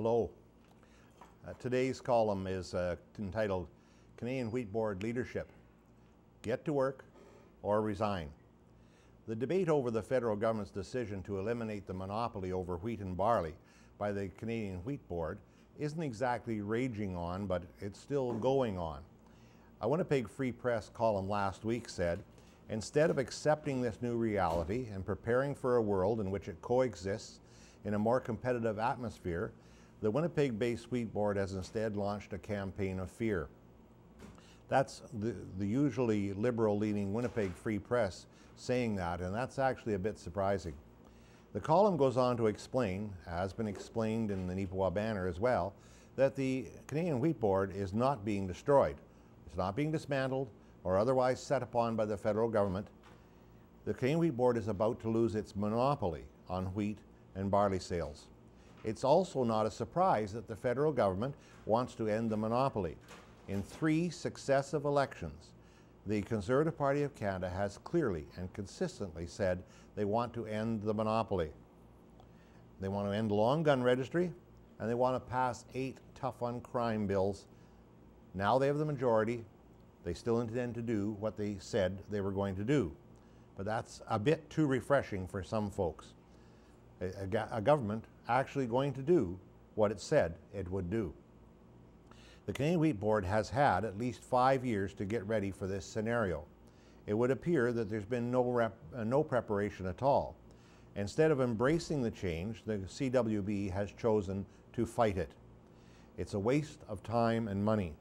Hello. Today's column is entitled Canadian Wheat Board Leadership, Get to Work or Resign. The debate over the federal government's decision to eliminate the monopoly over wheat and barley by the Canadian Wheat Board isn't exactly raging on, but it's still going on. A Winnipeg Free Press column last week said, instead of accepting this new reality and preparing for a world in which it coexists in a more competitive atmosphere, the Winnipeg-based Wheat Board has instead launched a campaign of fear. That's the usually liberal-leaning Winnipeg Free Press saying that, and that's actually a bit surprising. The column goes on to explain, has been explained in the TheNeepawaBanner as well, that the Canadian Wheat Board is not being destroyed. It's not being dismantled or otherwise set upon by the federal government. The Canadian Wheat Board is about to lose its monopoly on wheat and barley sales. It's also not a surprise that the federal government wants to end the monopoly. In 3 successive elections, the Conservative Party of Canada has clearly and consistently said they want to end the monopoly. They want to end the long gun registry, and they want to pass 8 tough on crime bills. Now they have the majority. They still intend to do what they said they were going to do. But that's a bit too refreshing for some folks. A government actually going to do what it said it would do. The Canadian Wheat Board has had at least 5 years to get ready for this scenario. It would appear that there's been no preparation at all. Instead of embracing the change, the CWB has chosen to fight it. It's a waste of time and money.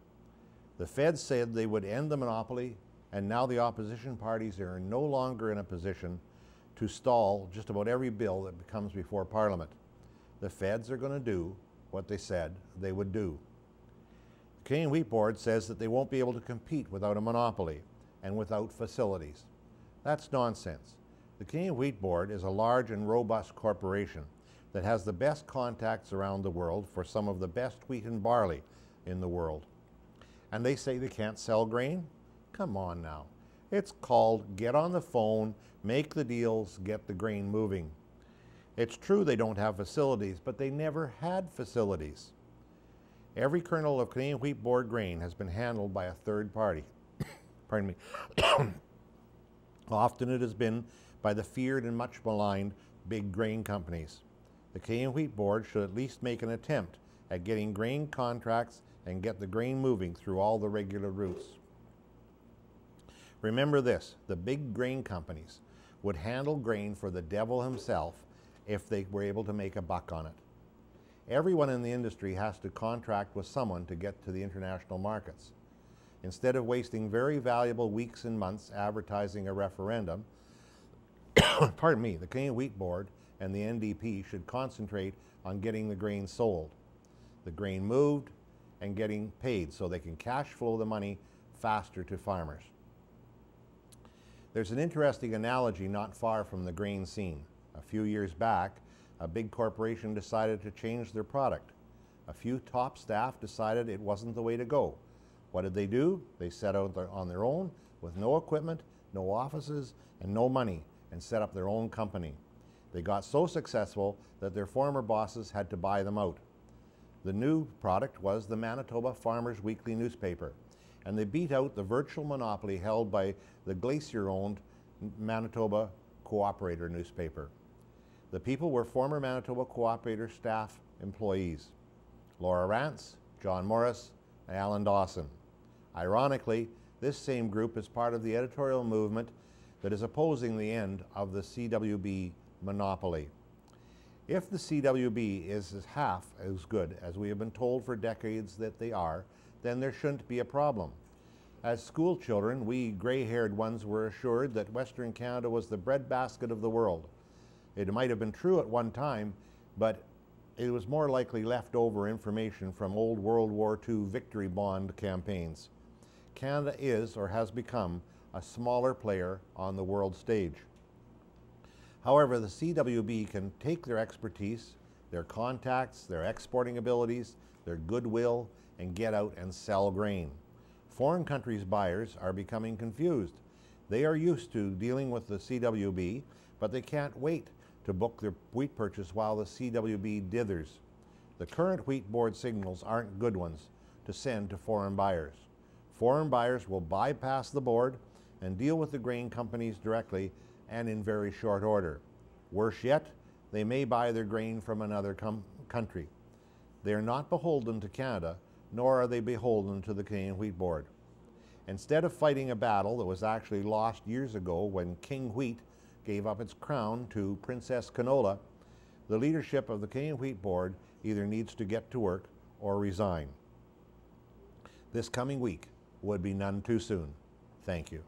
The Feds said they would end the monopoly, and now the opposition parties are no longer in a position to stall just about every bill that comes before Parliament. The Feds are going to do what they said they would do. The Canadian Wheat Board says that they won't be able to compete without a monopoly and without facilities. That's nonsense. The Canadian Wheat Board is a large and robust corporation that has the best contacts around the world for some of the best wheat and barley in the world. And they say they can't sell grain? Come on now. It's called get on the phone, make the deals, get the grain moving. It's true they don't have facilities, but they never had facilities. Every kernel of Canadian Wheat Board grain has been handled by a third party. Pardon me. Often it has been by the feared and much maligned big grain companies. The Canadian Wheat Board should at least make an attempt at getting grain contracts and get the grain moving through all the regular routes. Remember this, the big grain companies would handle grain for the devil himself if they were able to make a buck on it. Everyone in the industry has to contract with someone to get to the international markets. Instead of wasting very valuable weeks and months advertising a referendum, pardon me, the Canadian Wheat Board and the NDP should concentrate on getting the grain sold, the grain moved, and getting paid so they can cash flow the money faster to farmers. There's an interesting analogy not far from the grain scene. A few years back, a big corporation decided to change their product. A few top staff decided it wasn't the way to go. What did they do? They set out on their own with no equipment, no offices, and no money, and set up their own company. They got so successful that their former bosses had to buy them out. The new product was the Manitoba Farmers Weekly newspaper, and they beat out the virtual monopoly held by the Glacier-owned Manitoba Cooperator newspaper. The people were former Manitoba Cooperator staff employees, Laura Rance, John Morris, and Alan Dawson. Ironically, this same group is part of the editorial movement that is opposing the end of the CWB monopoly. If the CWB is half as good as we have been told for decades that they are, then there shouldn't be a problem. As school children, we gray-haired ones were assured that Western Canada was the breadbasket of the world. It might have been true at one time, but it was more likely leftover information from old World War II victory bond campaigns. Canada is, or has become, a smaller player on the world stage. However, the CWB can take their expertise, their contacts, their exporting abilities, their goodwill, and get out and sell grain. Foreign countries' buyers are becoming confused. They are used to dealing with the CWB, but they can't wait to book their wheat purchase while the CWB dithers. The current wheat board signals aren't good ones to send to foreign buyers. Foreign buyers will bypass the board and deal with the grain companies directly and in very short order. Worse yet, they may buy their grain from another country. They are not beholden to Canada, nor are they beholden to the Canadian Wheat Board. Instead of fighting a battle that was actually lost years ago when King Wheat gave up its crown to Princess Canola, the leadership of the Canadian Wheat Board either needs to get to work or resign. This coming week would be none too soon. Thank you.